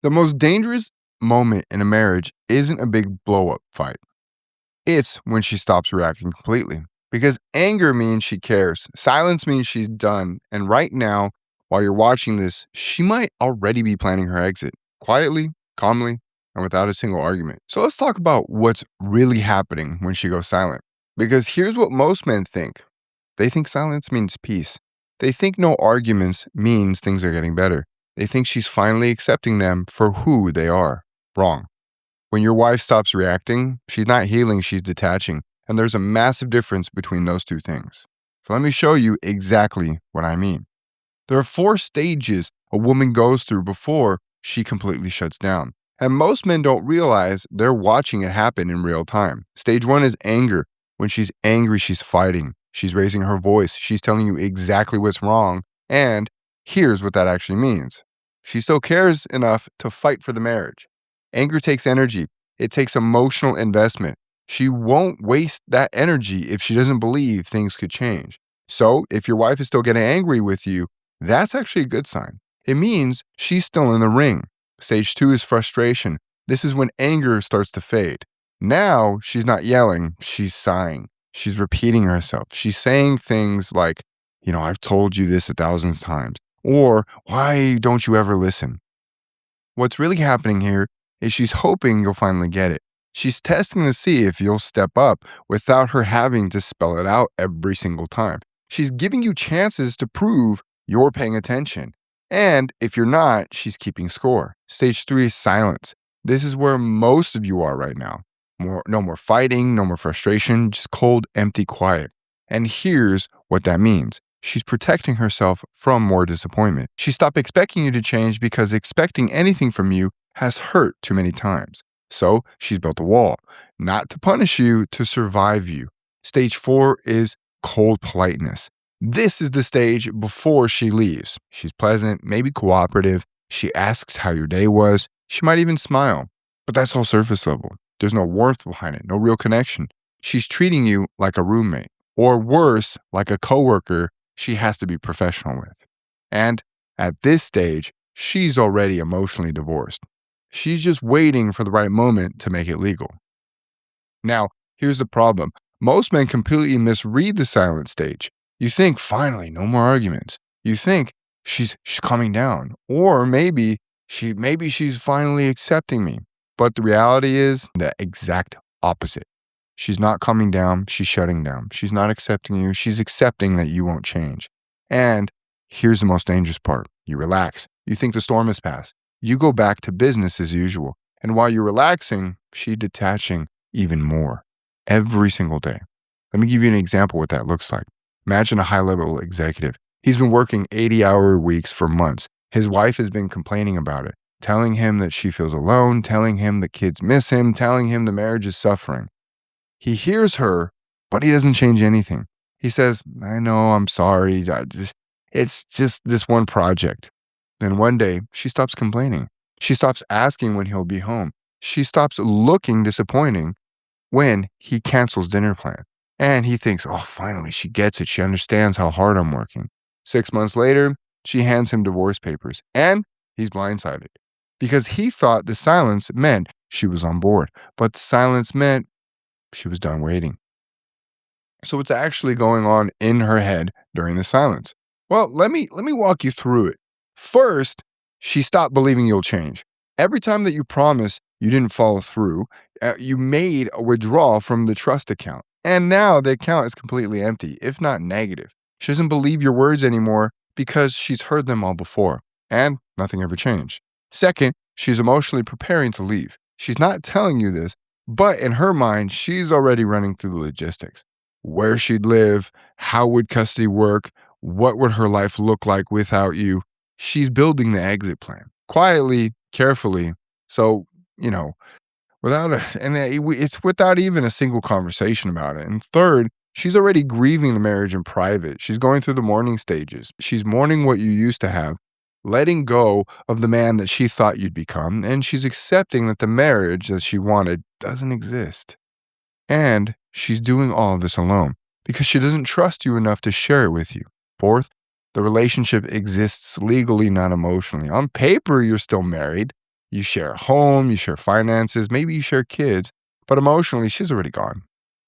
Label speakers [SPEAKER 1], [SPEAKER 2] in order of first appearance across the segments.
[SPEAKER 1] The most dangerous moment in a marriage isn't a big blow up fight. It's when she stops reacting completely. Because anger means she cares, silence means she's done. And right now, while you're watching this, she might already be planning her exit quietly, calmly, and without a single argument. So let's talk about what's really happening when she goes silent. Because here's what most men think, they think silence means peace. They think no arguments means things are getting better. They think she's finally accepting them for who they are. Wrong. When your wife stops reacting, she's not healing, she's detaching. And there's a massive difference between those two things. So let me show you exactly what I mean. There are 4 stages a woman goes through before she completely shuts down. And most men don't realize they're watching it happen in real time. Stage 1 is anger. When she's angry, she's fighting. She's raising her voice. She's telling you exactly what's wrong. And here's what that actually means. She still cares enough to fight for the marriage. Anger takes energy. It takes emotional investment. She won't waste that energy if she doesn't believe things could change. So if your wife is still getting angry with you, that's actually a good sign. It means she's still in the ring. Stage 2 is frustration. This is when anger starts to fade. Now she's not yelling, she's sighing. She's repeating herself. She's saying things like, I've told you this 1,000 times, or why don't you ever listen? What's really happening here is she's hoping you'll finally get it. She's testing to see if you'll step up without her having to spell it out every single time. She's giving you chances to prove you're paying attention. And if you're not, she's keeping score. Stage 3 is silence. This is where most of you are right now. No more fighting, no more frustration, just cold, empty quiet. And here's what that means. She's protecting herself from more disappointment. She stopped expecting you to change because expecting anything from you has hurt too many times. So she's built a wall, not to punish you, to survive you. Stage 4 is cold politeness. This is the stage before she leaves. She's pleasant, maybe cooperative. She asks how your day was. She might even smile. But that's all surface level. There's no warmth behind it, no real connection. She's treating you like a roommate, or worse, like a coworker she has to be professional with. And at this stage, she's already emotionally divorced. She's just waiting for the right moment to make it legal. Now, here's the problem. Most men completely misread the silent stage. You think, finally, no more arguments. You think she's coming down, or maybe she's finally accepting me. But the reality is the exact opposite. She's not coming down, she's shutting down. She's not accepting you, she's accepting that you won't change. And here's the most dangerous part. You relax. You think the storm has passed. You go back to business as usual. And while you're relaxing, she's detaching even more every single day. Let me give you an example of what that looks like. Imagine a high-level executive. He's been working 80-hour weeks for months. His wife has been complaining about it, telling him that she feels alone, telling him the kids miss him, telling him the marriage is suffering. He hears her, but he doesn't change anything. He says, I know, I'm sorry. It's just this one project. Then one day, she stops complaining. She stops asking when he'll be home. She stops looking disappointing when he cancels dinner plan. And he thinks, oh, finally, she gets it. She understands how hard I'm working. 6 months later, she hands him divorce papers. And he's blindsided because he thought the silence meant she was on board. But the silence meant she was done waiting. So what's actually going on in her head during the silence? Well, let me walk you through it. First, she stopped believing you'll change. Every time that you promised you didn't follow through, you made a withdrawal from the trust account. And now the account is completely empty, if not negative. She doesn't believe your words anymore because she's heard them all before. And nothing ever changed. Second, she's emotionally preparing to leave. She's not telling you this, but in her mind, she's already running through the logistics. Where she'd live, how would custody work, what would her life look like without you? She's building the exit plan. Quietly, carefully, so, it's without even a single conversation about it. And third, she's already grieving the marriage in private. She's going through the mourning stages. She's mourning what you used to have, letting go of the man that she thought you'd become, and she's accepting that the marriage that she wanted doesn't exist. And she's doing all of this alone because she doesn't trust you enough to share it with you. Fourth, the relationship exists legally, not emotionally. On paper, you're still married, You share a home, you share finances, maybe you share kids, but emotionally, she's already gone.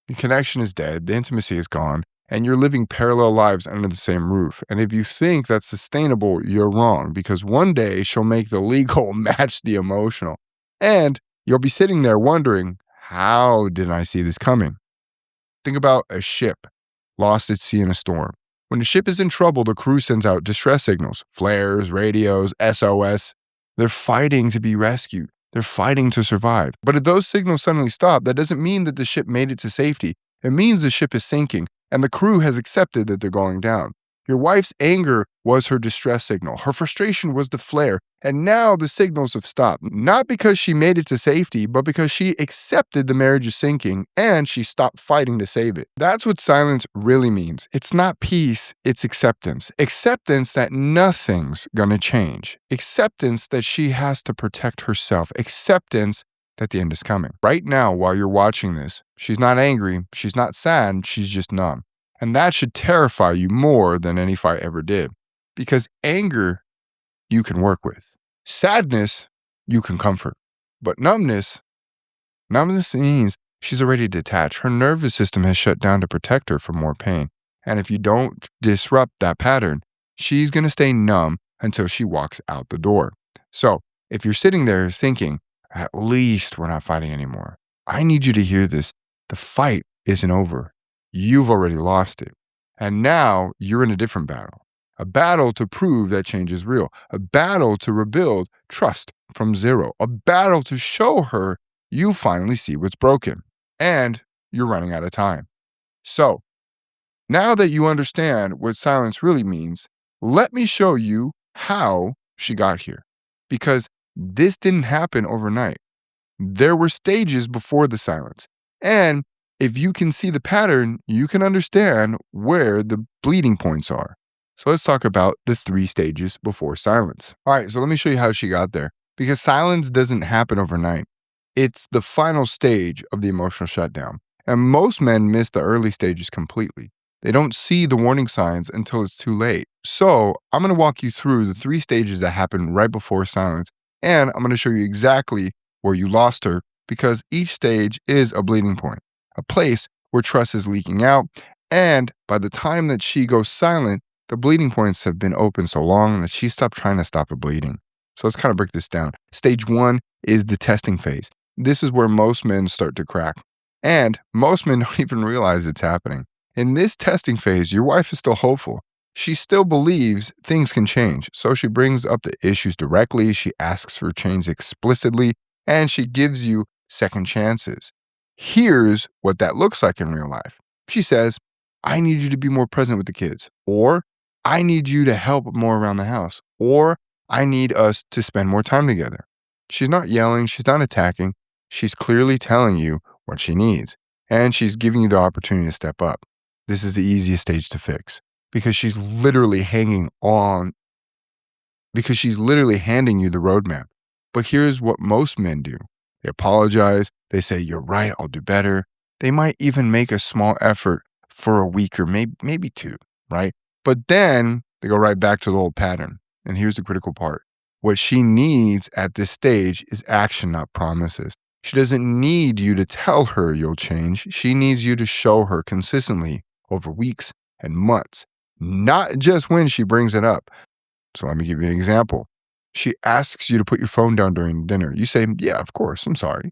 [SPEAKER 1] The connection is dead, the intimacy is gone, and you're living parallel lives under the same roof. And if you think that's sustainable, you're wrong because one day she'll make the legal match the emotional. And you'll be sitting there wondering, how did I see this coming? Think about a ship lost at sea in a storm. When the ship is in trouble, the crew sends out distress signals, flares, radios, SOS. They're fighting to be rescued. They're fighting to survive. But if those signals suddenly stop, that doesn't mean that the ship made it to safety. It means the ship is sinking and the crew has accepted that they're going down. Your wife's anger was her distress signal. Her frustration was the flare. And now the signals have stopped. Not because she made it to safety, but because she accepted the marriage is sinking and she stopped fighting to save it. That's what silence really means. It's not peace, it's acceptance. Acceptance that nothing's gonna change. Acceptance that she has to protect herself. Acceptance that the end is coming. Right now, while you're watching this, she's not angry, she's not sad, she's just numb. And that should terrify you more than any fight ever did. Because anger, you can work with. Sadness, you can comfort. But numbness means she's already detached. Her nervous system has shut down to protect her from more pain. And if you don't disrupt that pattern, she's going to stay numb until she walks out the door. So if you're sitting there thinking, at least we're not fighting anymore, I need you to hear this. The fight isn't over. You've already lost it. And now you're in a different battle. A battle to prove that change is real. A battle to rebuild trust from zero. A battle to show her you finally see what's broken. And you're running out of time. So, now that you understand what silence really means, let me show you how she got here. Because this didn't happen overnight. There were stages before the silence. And if you can see the pattern, you can understand where the bleeding points are. So let's talk about the 3 stages before silence. All right, so let me show you how she got there. Because silence doesn't happen overnight. It's the final stage of the emotional shutdown. And most men miss the early stages completely. They don't see the warning signs until it's too late. So I'm going to walk you through the 3 stages that happen right before silence. And I'm going to show you exactly where you lost her because each stage is a bleeding point. A place where trust is leaking out, and by the time that she goes silent, the bleeding points have been open so long that she stopped trying to stop the bleeding. So let's kind of break this down. Stage 1 is the testing phase. This is where most men start to crack, and most men don't even realize it's happening. In this testing phase, your wife is still hopeful. She still believes things can change, so she brings up the issues directly, she asks for change explicitly, and she gives you second chances. Here's what that looks like in real life. She says, I need you to be more present with the kids, or I need you to help more around the house, or I need us to spend more time together. She's not yelling, she's not attacking. She's clearly telling you what she needs, and she's giving you the opportunity to step up. This is the easiest stage to fix because she's literally handing you the roadmap. But here's what most men do. They apologize. They say, you're right, I'll do better. They might even make a small effort for a week or maybe 2, right? But then they go right back to the old pattern. And here's the critical part. What she needs at this stage is action, not promises. She doesn't need you to tell her you'll change. She needs you to show her consistently over weeks and months, not just when she brings it up. So let me give you an example. She asks you to put your phone down during dinner. You say, yeah, of course, I'm sorry.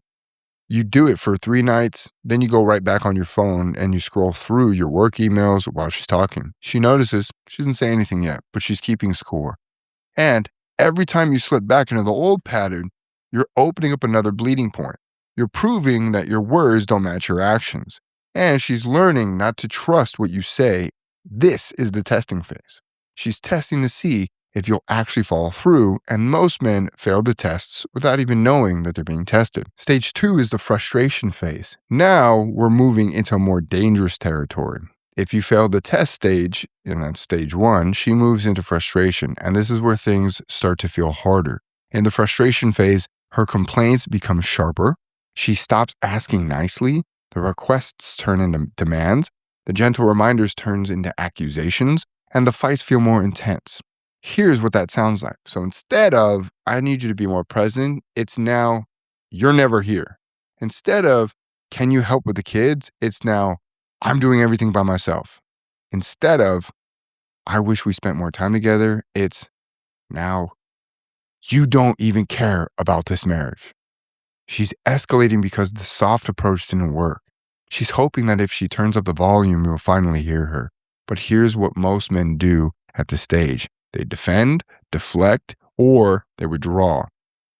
[SPEAKER 1] You do it for 3 nights, then you go right back on your phone and you scroll through your work emails while she's talking. She notices, she doesn't say anything yet, but she's keeping score. And every time you slip back into the old pattern, you're opening up another bleeding point. You're proving that your words don't match your actions. And she's learning not to trust what you say. This is the testing phase. She's testing to see if you'll actually follow through, and most men fail the tests without even knowing that they're being tested. Stage 2 is the frustration phase. Now we're moving into a more dangerous territory. If you fail the test stage, and that's stage 1, she moves into frustration, and this is where things start to feel harder. In the frustration phase, her complaints become sharper. She stops asking nicely. The requests turn into demands. The gentle reminders turns into accusations, and the fights feel more intense. Here's what that sounds like. So instead of, I need you to be more present, it's now, you're never here. Instead of, can you help with the kids? It's now, I'm doing everything by myself. Instead of, I wish we spent more time together, it's now, you don't even care about this marriage. She's escalating because the soft approach didn't work. She's hoping that if she turns up the volume, you'll finally hear her. But here's what most men do at this stage: they defend, deflect, or they withdraw.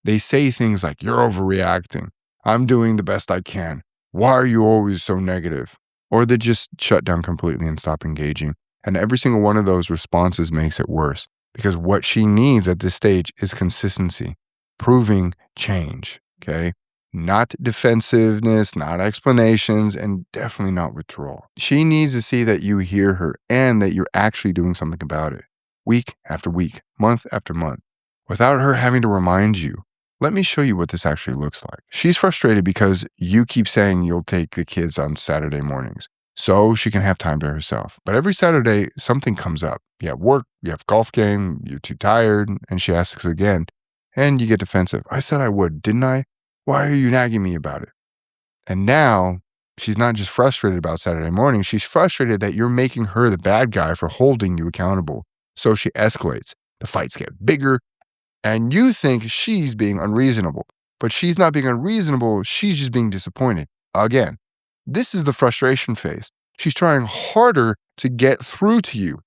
[SPEAKER 1] They say things like, you're overreacting. I'm doing the best I can. Why are you always so negative? Or they just shut down completely and stop engaging. And every single one of those responses makes it worse, because what she needs at this stage is consistency, proving change, okay? Not defensiveness, not explanations, and definitely not withdrawal. She needs to see that you hear her and that you're actually doing something about it, week after week, month after month, without her having to remind you. Let me show you what this actually looks like. She's frustrated because you keep saying you'll take the kids on Saturday mornings so she can have time to herself. But every Saturday, something comes up. You have work, you have golf game, you're too tired, and she asks again, and you get defensive. I said I would, didn't I? Why are you nagging me about it? And now she's not just frustrated about Saturday morning, she's frustrated that you're making her the bad guy for holding you accountable. So she escalates. The fights get bigger, and you think she's being unreasonable. But she's not being unreasonable, she's just being disappointed. Again, this is the frustration phase. She's trying harder to get through to you,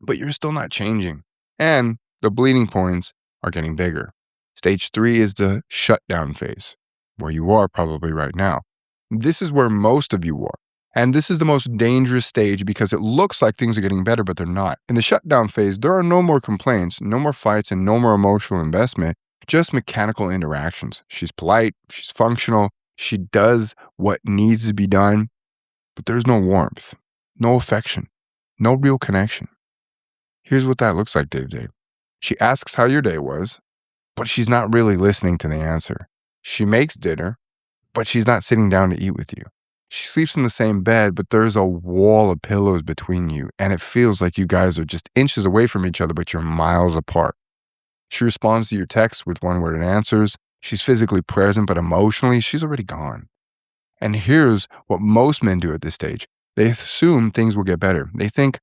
[SPEAKER 1] but you're still not changing. And the bleeding points are getting bigger. Stage 3 is the shutdown phase, where you are probably right now. This is where most of you are. And this is the most dangerous stage because it looks like things are getting better, but they're not. In the shutdown phase, there are no more complaints, no more fights, and no more emotional investment, just mechanical interactions. She's polite, she's functional, she does what needs to be done, but there's no warmth, no affection, no real connection. Here's what that looks like day to day. She asks how your day was, but she's not really listening to the answer. She makes dinner, but she's not sitting down to eat with you. She sleeps in the same bed, but there's a wall of pillows between you, and it feels like you guys are just inches away from each other, but you're miles apart. She responds to your texts with one-word answers. She's physically present, but emotionally, she's already gone. And here's what most men do at this stage. They assume things will get better. They think,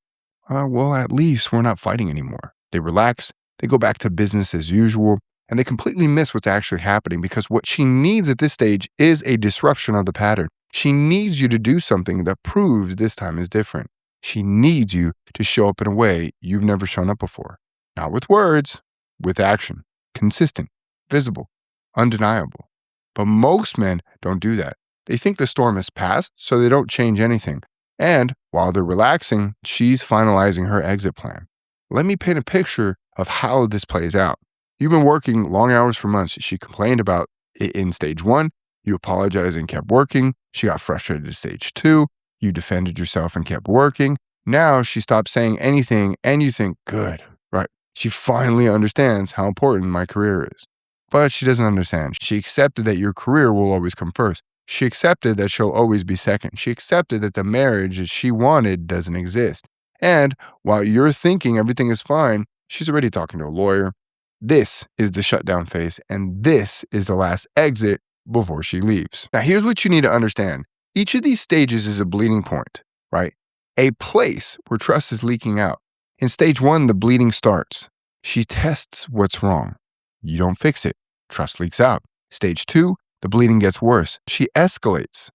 [SPEAKER 1] well, at least we're not fighting anymore. They relax, they go back to business as usual, and they completely miss what's actually happening, because what she needs at this stage is a disruption of the pattern. She needs you to do something that proves this time is different. She needs you to show up in a way you've never shown up before. Not with words, with action. Consistent, visible, undeniable. But most men don't do that. They think the storm has passed, so they don't change anything. And while they're relaxing, she's finalizing her exit plan. Let me paint a picture of how this plays out. You've been working long hours for months. She complained about it in stage 1. You apologized and kept working. She got frustrated at stage 2. You defended yourself and kept working. Now she stopped saying anything, and you think, good, right? She finally understands how important my career is. But she doesn't understand. She accepted that your career will always come first. She accepted that she'll always be second. She accepted that the marriage that she wanted doesn't exist. And while you're thinking everything is fine, she's already talking to a lawyer. This is the shutdown phase, and this is the last exit before she leaves. Now, here's what you need to understand. Each of these stages is a bleeding point, right? A place where trust is leaking out. In stage 1, the bleeding starts. She tests what's wrong. You don't fix it. Trust leaks out. Stage 2, the bleeding gets worse. She escalates.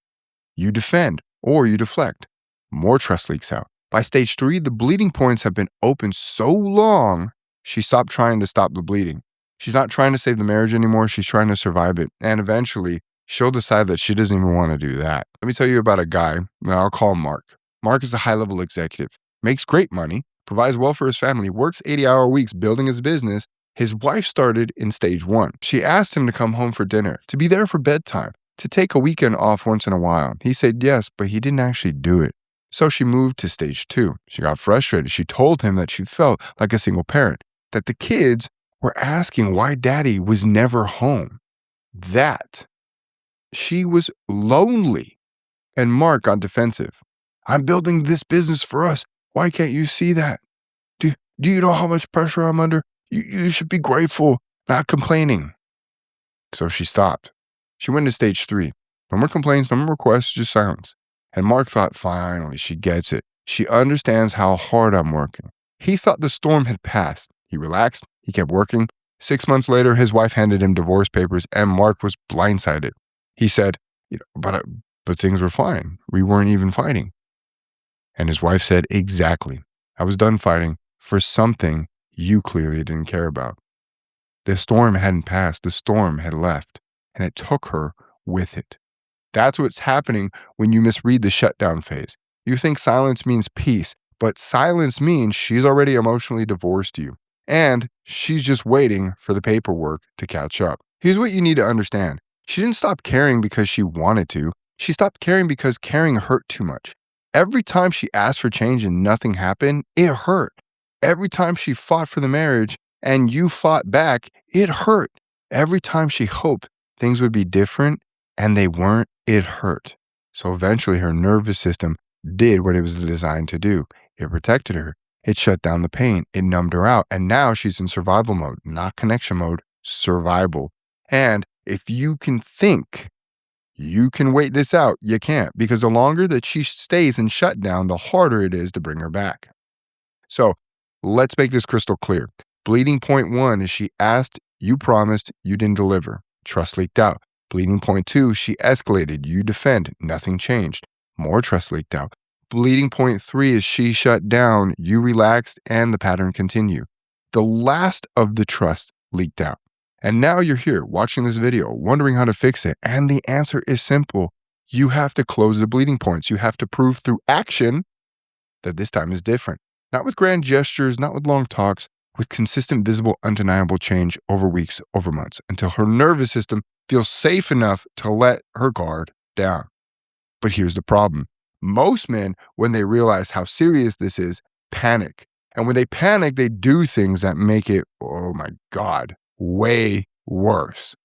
[SPEAKER 1] You defend or you deflect. More trust leaks out. By stage 3, the bleeding points have been open so long, she stopped trying to stop the bleeding. She's not trying to save the marriage anymore. She's trying to survive it. And eventually, she'll decide that she doesn't even want to do that. Let me tell you about a guy. Now, I'll call him Mark. Mark is a high-level executive, makes great money, provides well for his family, works 80-hour weeks building his business. His wife started in stage 1. She asked him to come home for dinner, to be there for bedtime, to take a weekend off once in a while. He said yes, but he didn't actually do it. So she moved to stage 2. She got frustrated. She told him that she felt like a single parent, that the kids were asking why daddy was never home, that she was lonely. And Mark got defensive. I'm building this business for us. Why can't you see that? Do you know how much pressure I'm under? You should be grateful, not complaining." So she stopped. She went to stage 3. No more complaints, no more requests, just silence. And Mark thought, finally, she gets it. She understands how hard I'm working. He thought the storm had passed. He relaxed. He kept working. 6 months later, his wife handed him divorce papers, and Mark was blindsided. He said, but things were fine. We weren't even fighting. And his wife said, exactly. I was done fighting for something you clearly didn't care about. The storm hadn't passed. The storm had left, and it took her with it. That's what's happening when you misread the shutdown phase. You think silence means peace, but silence means she's already emotionally divorced you, and she's just waiting for the paperwork to catch up. Here's what you need to understand. She didn't stop caring because she wanted to. She stopped caring because caring hurt too much. Every time she asked for change and nothing happened, it hurt. Every time she fought for the marriage and you fought back, it hurt. Every time she hoped things would be different and they weren't, it hurt. So eventually her nervous system did what it was designed to do. It protected her. It shut down the pain. It numbed her out. And now she's in survival mode, not connection mode, survival. And if you can think you can wait this out, you can't, because the longer that she stays in shutdown, the harder it is to bring her back. So let's make this crystal clear. Bleeding point 1 is she asked, you promised, you didn't deliver. Trust leaked out. Bleeding point 2, she escalated, you defend, nothing changed. More trust leaked out. Bleeding point 3 is she shut down, you relaxed, and the pattern continued. The last of the trust leaked out. And now you're here watching this video, wondering how to fix it. And the answer is simple. You have to close the bleeding points. You have to prove through action that this time is different. Not with grand gestures, not with long talks, with consistent, visible, undeniable change over weeks, over months, until her nervous system feels safe enough to let her guard down. But here's the problem. Most men, when they realize how serious this is, panic. And when they panic, they do things that make it, oh my God, way worse.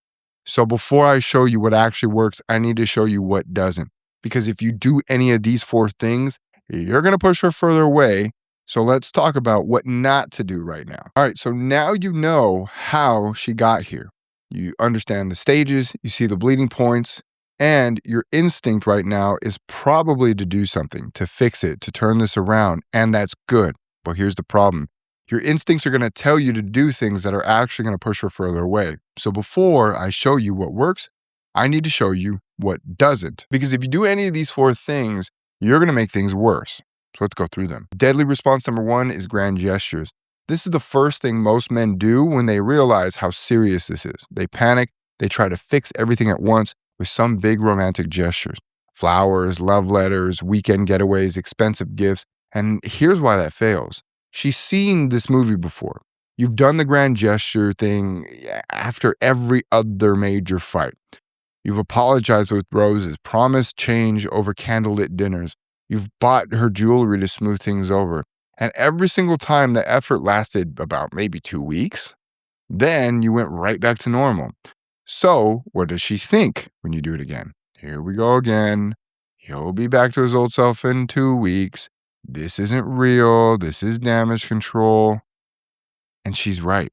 [SPEAKER 1] So before I show you what actually works, I need to show you what doesn't. Because if you do any of these 4 things, you're going to push her further away. So let's talk about what not to do right now. All right, so now you know how she got here. You understand the stages, you see the bleeding points, and your instinct right now is probably to do something, to fix it, to turn this around, and that's good. But here's the problem. Your instincts are going to tell you to do things that are actually going to push her further away. So before I show you what works, I need to show you what doesn't. Because if you do any of these 4 things, you're going to make things worse. So let's go through them. Deadly response number 1 is grand gestures. This is the first thing most men do when they realize how serious this is. They panic. They try to fix everything at once with some big romantic gestures. Flowers, love letters, weekend getaways, expensive gifts. And here's why that fails. She's seen this movie before. You've done the grand gesture thing after every other major fight. You've apologized with roses, promised change over candlelit dinners. You've bought her jewelry to smooth things over. And every single time the effort lasted about maybe 2 weeks, then you went right back to normal. So what does she think when you do it again? Here we go again. He'll be back to his old self in 2 weeks. This isn't real. This is damage control. And she's right.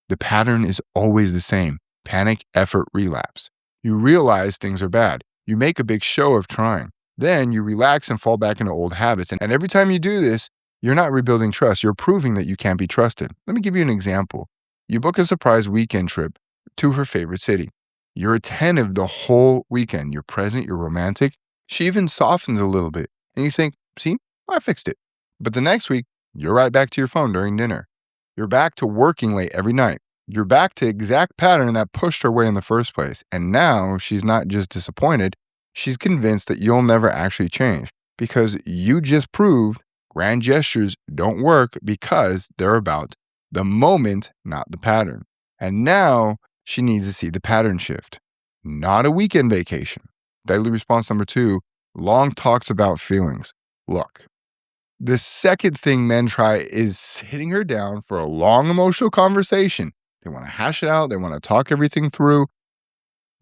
[SPEAKER 1] The pattern is always the same. Panic, effort, relapse. You realize things are bad. You make a big show of trying. Then you relax and fall back into old habits. And every time you do this, you're not rebuilding trust. You're proving that you can't be trusted. Let me give you an example. You book a surprise weekend trip to her favorite city. You're attentive the whole weekend. You're present. You're romantic. She even softens a little bit. And you think, see, I fixed it. But the next week, you're right back to your phone during dinner. You're back to working late every night. You're back to exact pattern that pushed her away in the first place. And now she's not just disappointed. She's convinced that you'll never actually change because you just proved grand gestures don't work because they're about the moment, not the pattern. And now she needs to see the pattern shift, not a weekend vacation. Deadly response number 2, long talks about feelings. Look, the second thing men try is sitting her down for a long emotional conversation. They want to hash it out. They want to talk everything through,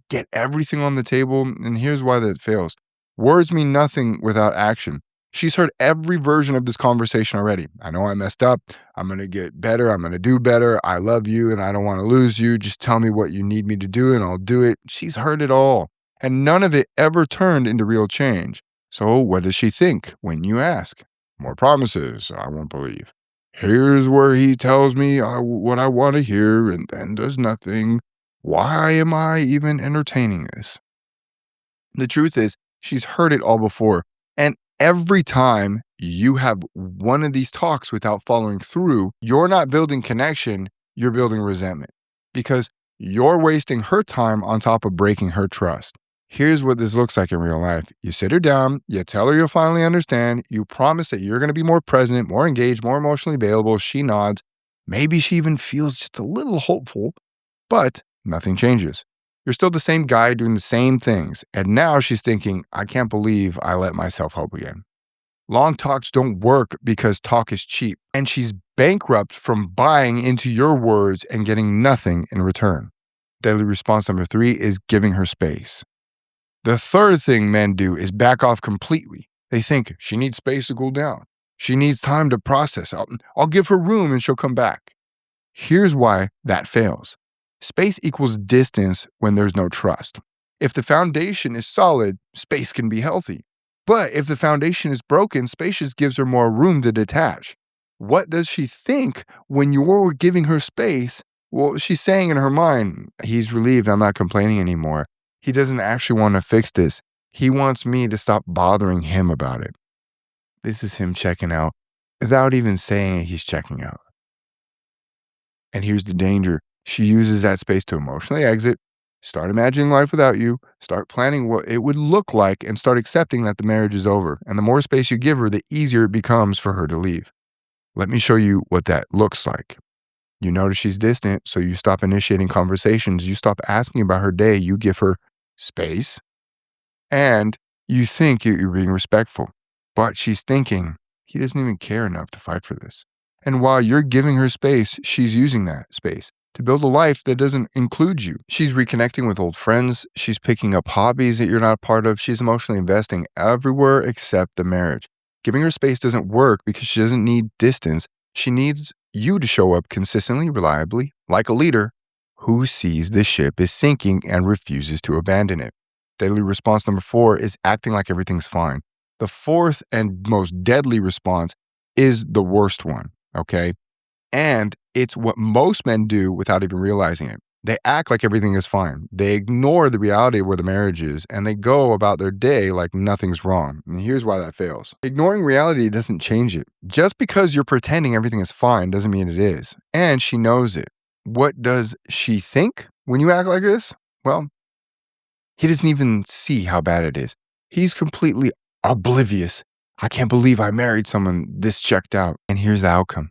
[SPEAKER 1] get everything on the table. And here's why that fails. Words mean nothing without action. She's heard every version of this conversation already. I know I messed up. I'm going to get better. I'm going to do better. I love you and I don't want to lose you. Just tell me what you need me to do and I'll do it. She's heard it all. And none of it ever turned into real change. So what does she think when you ask? More promises, I won't believe. Here's where he tells me what I want to hear and then does nothing. Why am I even entertaining this? The truth is, she's heard it all before. And every time you have one of these talks without following through, you're not building connection, you're building resentment because you're wasting her time on top of breaking her trust. Here's what this looks like in real life. You sit her down, you tell her you'll finally understand, you promise that you're going to be more present, more engaged, more emotionally available. She nods. Maybe she even feels just a little hopeful, but nothing changes. You're still the same guy doing the same things. And now she's thinking, I can't believe I let myself hope again. Long talks don't work because talk is cheap. And she's bankrupt from buying into your words and getting nothing in return. Daily response number 3 is giving her space. The third thing men do is back off completely. They think she needs space to cool down. She needs time to process. I'll give her room and she'll come back. Here's why that fails. Space equals distance when there's no trust. If the foundation is solid, space can be healthy. But if the foundation is broken, space just gives her more room to detach. What does she think when you're giving her space? Well, she's saying in her mind, he's relieved I'm not complaining anymore. He doesn't actually want to fix this. He wants me to stop bothering him about it. This is him checking out without even saying he's checking out. And here's the danger. She uses that space to emotionally exit, start imagining life without you, start planning what it would look like, and start accepting that the marriage is over. And the more space you give her, the easier it becomes for her to leave. Let me show you what that looks like. You notice she's distant, so you stop initiating conversations. You stop asking about her day. You give her space, and you think you're being respectful. But she's thinking, he doesn't even care enough to fight for this. And while you're giving her space, she's using that space to build a life that doesn't include you. She's reconnecting with old friends. She's picking up hobbies that you're not a part of. She's emotionally investing everywhere except the marriage. Giving her space doesn't work because she doesn't need distance. She needs you to show up consistently, reliably, like a leader who sees the ship is sinking and refuses to abandon it. Daily response number 4 is acting like everything's fine. The fourth and most deadly response is the worst one, okay? And it's what most men do without even realizing it. They act like everything is fine. They ignore the reality of where the marriage is, and they go about their day like nothing's wrong. And here's why that fails. Ignoring reality doesn't change it. Just because you're pretending everything is fine doesn't mean it is. And she knows it. What does she think when you act like this? Well, he doesn't even see how bad it is. He's completely oblivious. I can't believe I married someone this checked out. And here's the outcome.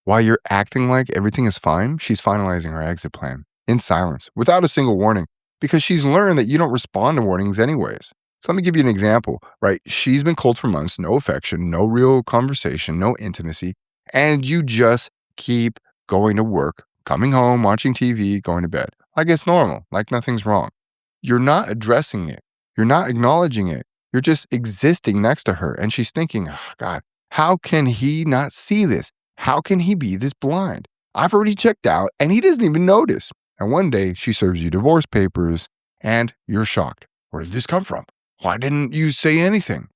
[SPEAKER 1] While you're acting like everything is fine, she's finalizing her exit plan in silence, without a single warning, because she's learned that you don't respond to warnings anyways. So let me give you an example, right? She's been cold for months, no affection, no real conversation, no intimacy, and you just keep going to work, coming home, watching TV, going to bed. Like it's normal, like nothing's wrong. You're not addressing it. You're not acknowledging it. You're just existing next to her. And she's thinking, oh, God, how can he not see this? How can he be this blind? I've already checked out and he doesn't even notice. And one day she serves you divorce papers and you're shocked. Where did this come from? Why didn't you say anything?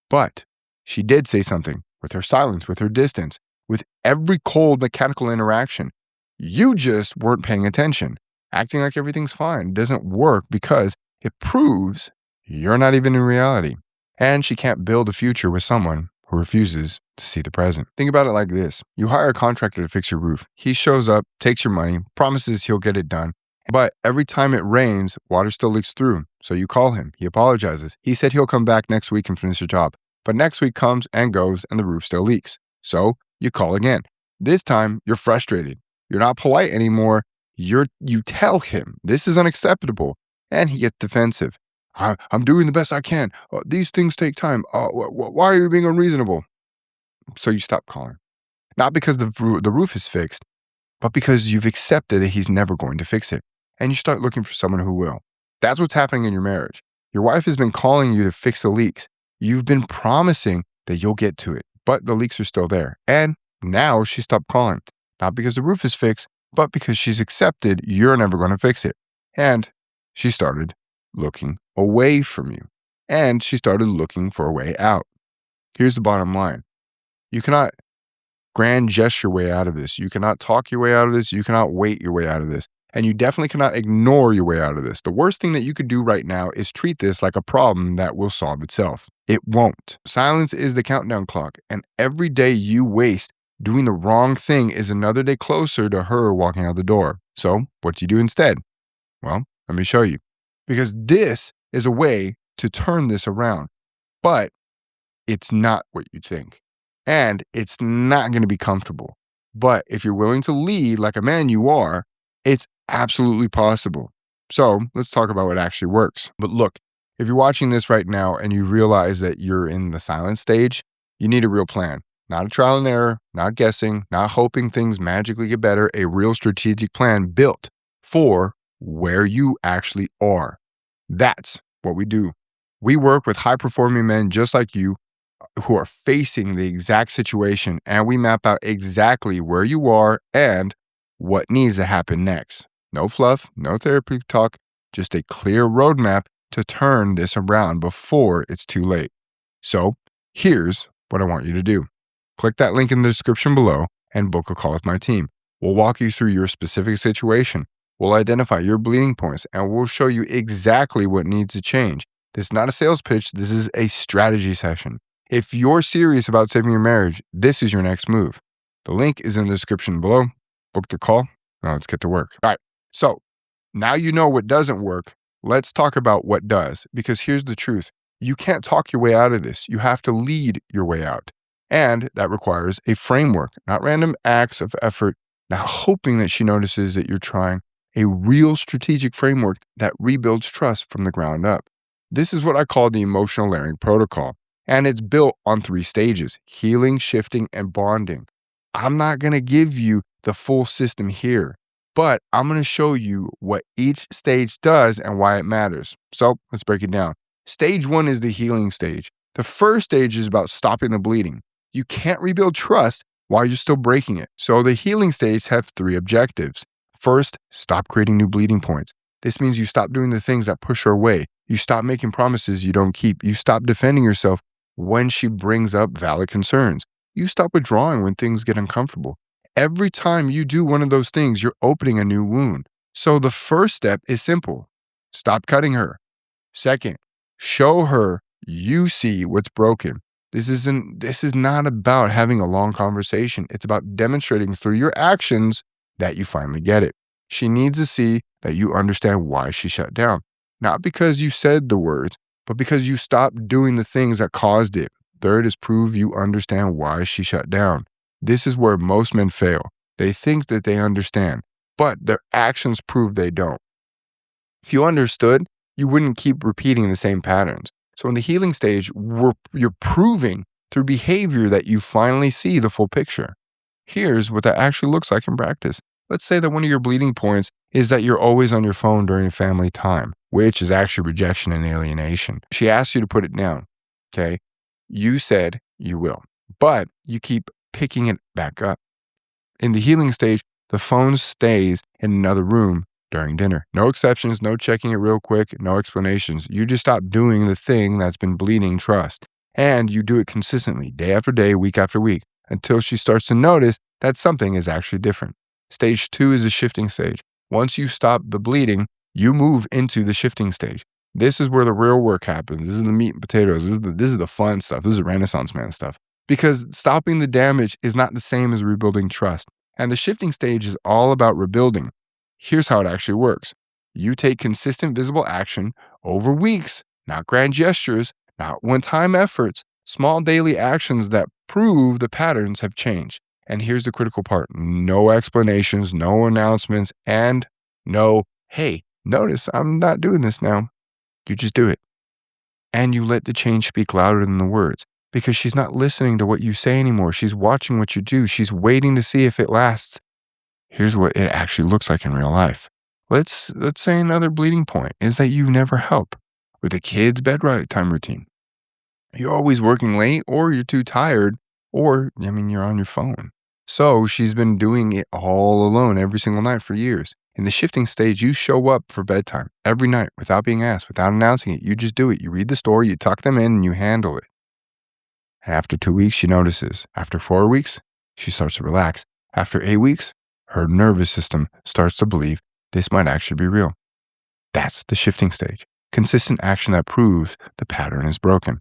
[SPEAKER 1] But she did say something with her silence, with her distance, with every cold mechanical interaction. You just weren't paying attention. Acting like everything's fine doesn't work because it proves you're not even in reality. And she can't build a future with someone who refuses to see the present. Think about it like this. You hire a contractor to fix your roof. He shows up, takes your money, promises he'll get it done. But every time it rains, water still leaks through. So you call him. He apologizes. He said he'll come back next week and finish the job. But next week comes and goes and the roof still leaks. So you call again. This time you're frustrated. You're not polite anymore. You tell him this is unacceptable. And he gets defensive. I'm doing the best I can. These things take time. Why are you being unreasonable? So you stop calling. Not because the roof is fixed, but because you've accepted that he's never going to fix it. And you start looking for someone who will. That's what's happening in your marriage. Your wife has been calling you to fix the leaks. You've been promising that you'll get to it, but the leaks are still there. And now she stopped calling, not because the roof is fixed, but because she's accepted you're never going to fix it. And she started looking away from you. And she started looking for a way out. Here's the bottom line. You cannot grand gesture your way out of this. You cannot talk your way out of this. You cannot wait your way out of this. And you definitely cannot ignore your way out of this. The worst thing that you could do right now is treat this like a problem that will solve itself. It won't. Silence is the countdown clock. And every day you waste doing the wrong thing is another day closer to her walking out the door. So what do you do instead? Well, let me show you. Because this is a way to turn this around. But it's not what you think. And it's not going to be comfortable. But if you're willing to lead like a man you are, it's absolutely possible. So let's talk about what actually works. But look, if you're watching this right now and you realize that you're in the silent stage, you need a real plan. Not a trial and error, not guessing, not hoping things magically get better, a real strategic plan built for where you actually are. That's what we do. We work with high-performing men just like you who are facing the exact situation, and we map out exactly where you are and what needs to happen next. No fluff, no therapy talk, just a clear roadmap to turn this around before it's too late. So here's what I want you to do. Click that link in the description below and book a call with my team. We'll walk you through your specific situation. We'll identify your bleeding points, and we'll show you exactly what needs to change. This is not a sales pitch. This is a strategy session. If you're serious about saving your marriage, this is your next move. The link is in the description below. Book the call. Now let's get to work. All right. So now you know what doesn't work. Let's talk about what does, because here's the truth. You can't talk your way out of this. You have to lead your way out. And that requires a framework, not random acts of effort, not hoping that she notices that you're trying, a real strategic framework that rebuilds trust from the ground up. This is what I call the emotional layering protocol. And it's built on 3 stages: healing, shifting, and bonding. I'm not going to give you the full system here, but I'm going to show you what each stage does and why it matters. So let's break it down. Stage 1 is the healing stage. The first stage is about stopping the bleeding. You can't rebuild trust while you're still breaking it. So the healing stage has 3 objectives. First, stop creating new bleeding points. This means you stop doing the things that push her away. You stop making promises you don't keep. You stop defending yourself when she brings up valid concerns. You stop withdrawing when things get uncomfortable. Every time you do one of those things, you're opening a new wound. So the first step is simple. Stop cutting her. Second, show her you see what's broken. This is not about having a long conversation. It's about demonstrating through your actions that you finally get it. She needs to see that you understand why she shut down. Not because you said the words, but because you stopped doing the things that caused it. Third is prove you understand why she shut down. This is where most men fail. They think that they understand, but their actions prove they don't. If you understood, you wouldn't keep repeating the same patterns. So in the healing stage, you're proving through behavior that you finally see the full picture. Here's what that actually looks like in practice. Let's say that one of your bleeding points is that you're always on your phone during family time, which is actually rejection and alienation. She asked you to put it down, okay? You said you will, but you keep picking it back up. In the healing stage, the phone stays in another room during dinner. No exceptions, no checking it real quick, no explanations. You just stop doing the thing that's been bleeding trust. And you do it consistently, day after day, week after week, until she starts to notice that something is actually different. Stage 2 is the shifting stage. Once you stop the bleeding, you move into the shifting stage. This is where the real work happens. This is the meat and potatoes. This is the fun stuff. This is the Renaissance man stuff. Because stopping the damage is not the same as rebuilding trust. And the shifting stage is all about rebuilding. Here's how it actually works. You take consistent visible action over weeks, not grand gestures, not one-time efforts, small daily actions that prove the patterns have changed. And here's the critical part. No explanations, no announcements, and no, hey, notice I'm not doing this now. You just do it. And you let the change speak louder than the words, because she's not listening to what you say anymore. She's watching what you do. She's waiting to see if it lasts. Here's what it actually looks like in real life. Let's say another bleeding point is that you never help with the kids' bedtime routine. You're always working late, or you're too tired, or, I mean, you're on your phone. So she's been doing it all alone every single night for years. In the shifting stage, you show up for bedtime every night without being asked, without announcing it. You just do it. You read the story, you tuck them in, and you handle it. After 2 weeks, she notices. After 4 weeks, she starts to relax. After 8 weeks, her nervous system starts to believe this might actually be real. That's the shifting stage. Consistent action that proves the pattern is broken.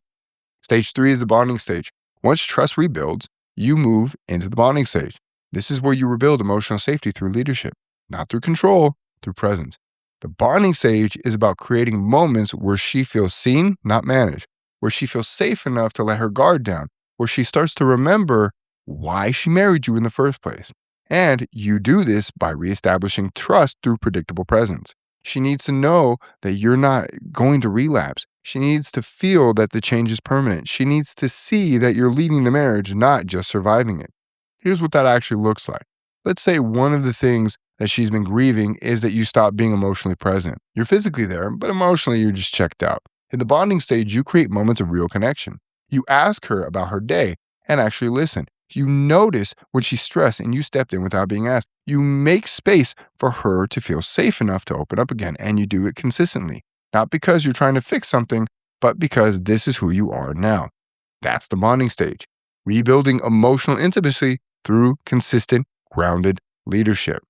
[SPEAKER 1] Stage 3 is the bonding stage. Once trust rebuilds, you move into the bonding stage. This is where you rebuild emotional safety through leadership, not through control, through presence. The bonding stage is about creating moments where she feels seen, not managed, where she feels safe enough to let her guard down, where she starts to remember why she married you in the first place. And you do this by reestablishing trust through predictable presence. She needs to know that you're not going to relapse. She needs to feel that the change is permanent. She needs to see that you're leading the marriage, not just surviving it. Here's what that actually looks like. Let's say one of the things that she's been grieving is that you stop being emotionally present. You're physically there, but emotionally you're just checked out. In the bonding stage, you create moments of real connection. You ask her about her day and actually listen. You notice when she's stressed and you stepped in without being asked. You make space for her to feel safe enough to open up again, and you do it consistently. Not because you're trying to fix something, but because this is who you are now. That's the bonding stage. Rebuilding emotional intimacy through consistent, grounded leadership.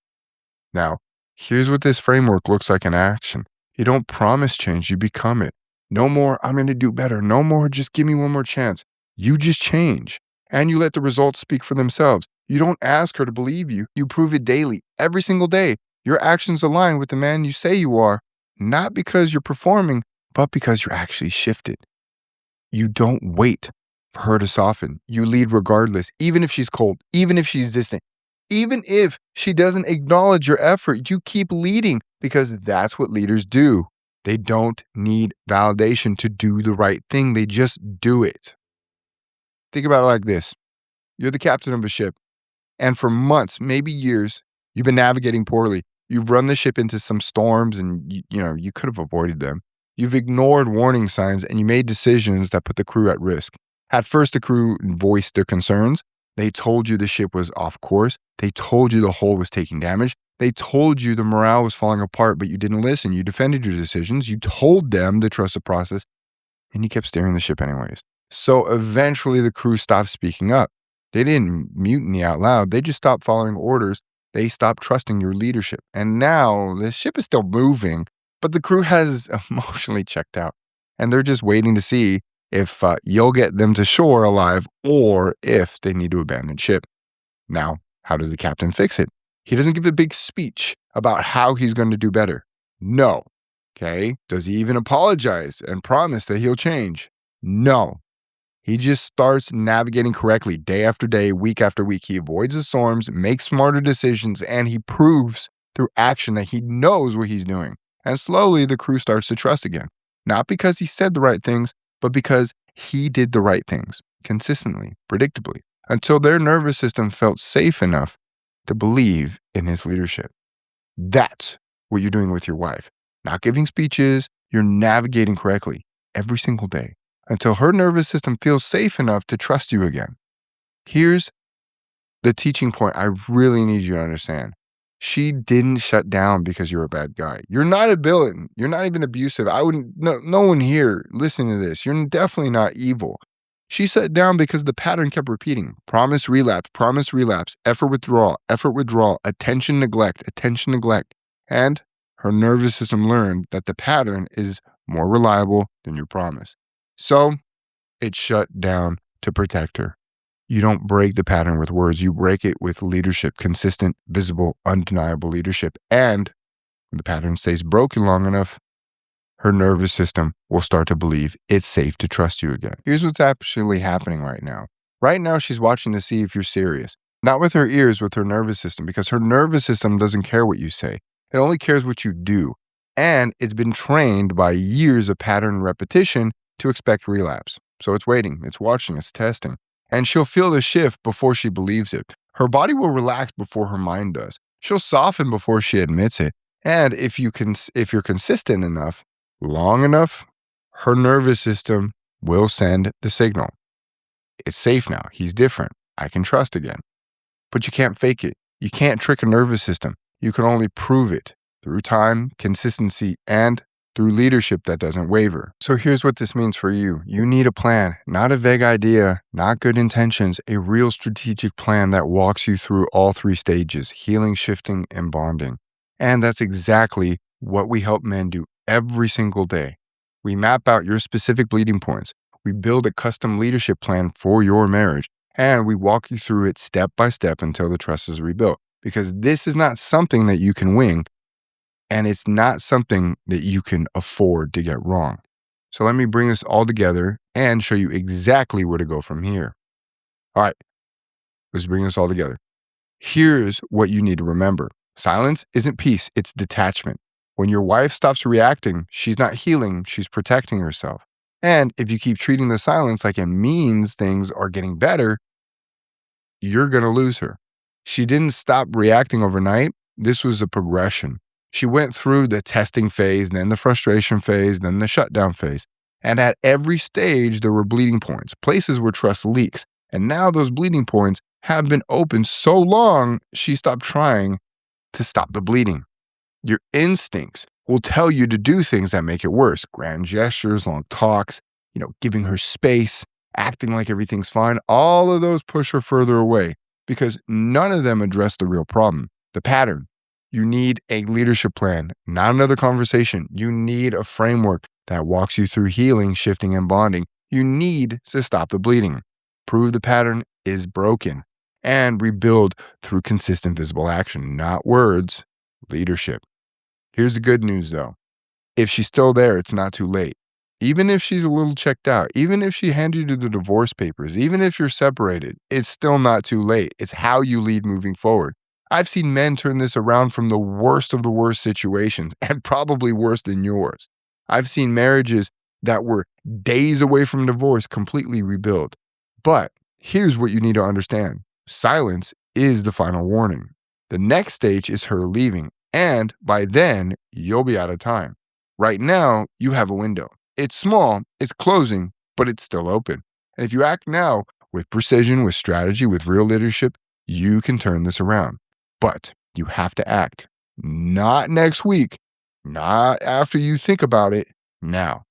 [SPEAKER 1] Now, here's what this framework looks like in action. You don't promise change, you become it. No more, I'm going to do better. No more, just give me one more chance. You just change. And you let the results speak for themselves. You don't ask her to believe you. You prove it daily, every single day. Your actions align with the man you say you are, not because you're performing, but because you're actually shifted. You don't wait for her to soften. You lead regardless, even if she's cold, even if she's distant, even if she doesn't acknowledge your effort. You keep leading because that's what leaders do. They don't need validation to do the right thing. They just do it. Think about it like this. You're the captain of a ship, and for months, maybe years, you've been navigating poorly. You've run the ship into some storms and you could have avoided them. You've ignored warning signs and you made decisions that put the crew at risk. At first, the crew voiced their concerns. They told you the ship was off course. They told you the hull was taking damage. They told you the morale was falling apart, but you didn't listen. You defended your decisions. You told them to trust the process, and you kept steering the ship anyways. So eventually the crew stopped speaking up. They didn't mutiny out loud. They just stopped following orders. They stopped trusting your leadership. And now the ship is still moving, but the crew has emotionally checked out. And they're just waiting to see if you'll get them to shore alive or if they need to abandon ship. Now, how does the captain fix it? He doesn't give a big speech about how he's going to do better. No. Okay. Does he even apologize and promise that he'll change? No. He just starts navigating correctly day after day, week after week. He avoids the storms, makes smarter decisions, and he proves through action that he knows what he's doing. And slowly the crew starts to trust again. Not because he said the right things, but because he did the right things consistently, predictably, until their nervous system felt safe enough to believe in his leadership. That's what you're doing with your wife. Not giving speeches, you're navigating correctly every single day, until her nervous system feels safe enough to trust you again. Here's the teaching point I really need you to understand. She didn't shut down because you're a bad guy. You're not a villain. You're not even abusive. No one here listening to this. You're definitely not evil. She shut down because the pattern kept repeating. Promise, relapse, effort, withdrawal, attention, neglect. And her nervous system learned that the pattern is more reliable than your promise. So it shut down to protect her. You don't break the pattern with words. You break it with leadership, consistent, visible, undeniable leadership. And when the pattern stays broken long enough, her nervous system will start to believe it's safe to trust you again. Here's what's actually happening right now. Right now, she's watching to see if you're serious. Not with her ears, with her nervous system, because her nervous system doesn't care what you say. It only cares what you do. And it's been trained by years of pattern and repetition to expect relapse. So it's waiting, it's watching, it's testing. And she'll feel the shift before she believes it. Her body will relax before her mind does. She'll soften before she admits it. And if you're consistent enough, long enough, her nervous system will send the signal. It's safe now. He's different. I can trust again. But you can't fake it. You can't trick a nervous system. You can only prove it through time, consistency, and through leadership that doesn't waver. So here's what this means for you. You need a plan, not a vague idea, not good intentions, a real strategic plan that walks you through all three stages: healing, shifting, and bonding. And that's exactly what we help men do every single day. We map out your specific bleeding points. We build a custom leadership plan for your marriage, and we walk you through it step by step until the trust is rebuilt. Because this is not something that you can wing, and it's not something that you can afford to get wrong. So let me bring this all together and show you exactly where to go from here. All right, let's bring this all together. Here's what you need to remember. Silence isn't peace, it's detachment. When your wife stops reacting, she's not healing, she's protecting herself. And if you keep treating the silence like it means things are getting better, you're going to lose her. She didn't stop reacting overnight. This was a progression. She went through the testing phase, then the frustration phase, then the shutdown phase. And at every stage, there were bleeding points, places where trust leaks. And now those bleeding points have been open so long, she stopped trying to stop the bleeding. Your instincts will tell you to do things that make it worse. Grand gestures, long talks, giving her space, acting like everything's fine. All of those push her further away because none of them address the real problem, the pattern. You need a leadership plan, not another conversation. You need a framework that walks you through healing, shifting, and bonding. You need to stop the bleeding, prove the pattern is broken, and rebuild through consistent visible action, not words, leadership. Here's the good news, though. If she's still there, it's not too late. Even if she's a little checked out, even if she handed you the divorce papers, even if you're separated, it's still not too late. It's how you lead moving forward. I've seen men turn this around from the worst of the worst situations, and probably worse than yours. I've seen marriages that were days away from divorce completely rebuild. But here's what you need to understand. Silence is the final warning. The next stage is her leaving, and by then, you'll be out of time. Right now, you have a window. It's small, it's closing, but it's still open. And if you act now with precision, with strategy, with real leadership, you can turn this around. But you have to act. Not next week, not after you think about it, now.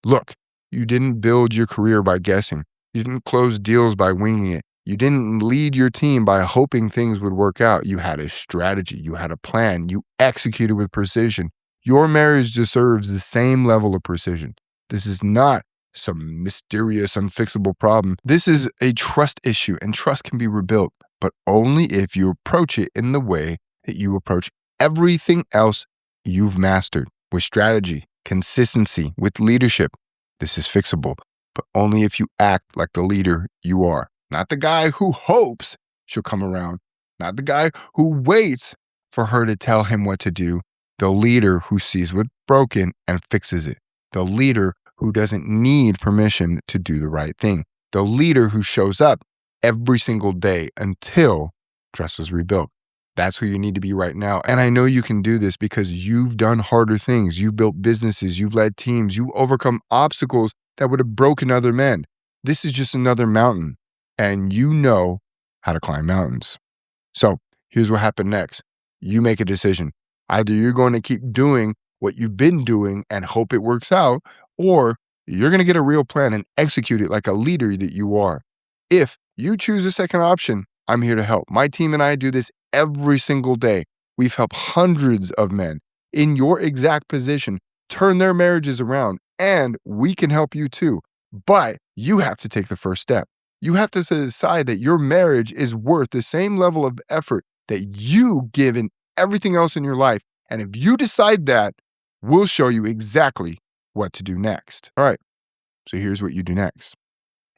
[SPEAKER 1] Look, you didn't build your career by guessing. You didn't close deals by winging it. You didn't lead your team by hoping things would work out. You had a strategy. You had a plan. You executed with precision. Your marriage deserves the same level of precision. This is not some mysterious, unfixable problem. This is a trust issue, and trust can be rebuilt, but only if you approach it in the way that you approach everything else you've mastered, with strategy, consistency, with leadership. This is fixable, but only if you act like the leader you are. Not the guy who hopes she'll come around, not the guy who waits for her to tell him what to do, the leader who sees what's broken and fixes it, the leader who doesn't need permission to do the right thing, the leader who shows up every single day until trust is rebuilt. That's who you need to be right now. And I know you can do this because you've done harder things. You've built businesses, you've led teams, you've overcome obstacles that would have broken other men. This is just another mountain, and you know how to climb mountains. So here's what happened next. You make a decision. Either you're going to keep doing what you've been doing and hope it works out, or you're going to get a real plan and execute it like a leader that you are. If you choose the second option, I'm here to help. My team and I do this every single day. We've helped hundreds of men in your exact position turn their marriages around, and we can help you too. But you have to take the first step. You have to decide that your marriage is worth the same level of effort that you give in everything else in your life. And if you decide that, we'll show you exactly what to do next. All right, so here's what you do next.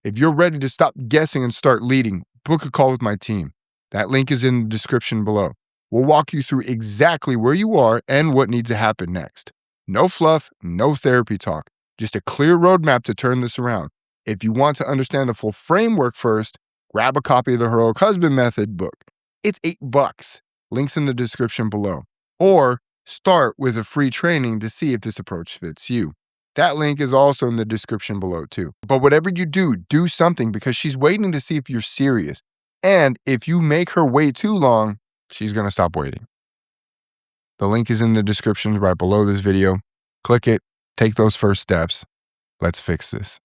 [SPEAKER 1] If you're ready to stop guessing and start leading, book a call with my team. That link is in the description below. We'll walk you through exactly where you are and what needs to happen next. No fluff, no therapy talk, just a clear roadmap to turn this around. If you want to understand the full framework first, grab a copy of the Heroic Husband Method book. It's $8. Links in the description below. Or start with a free training to see if this approach fits you. That link is also in the description below too. But whatever you do, do something because she's waiting to see if you're serious. And if you make her wait too long, she's going to stop waiting. The link is in the description right below this video. Click it, take those first steps. Let's fix this.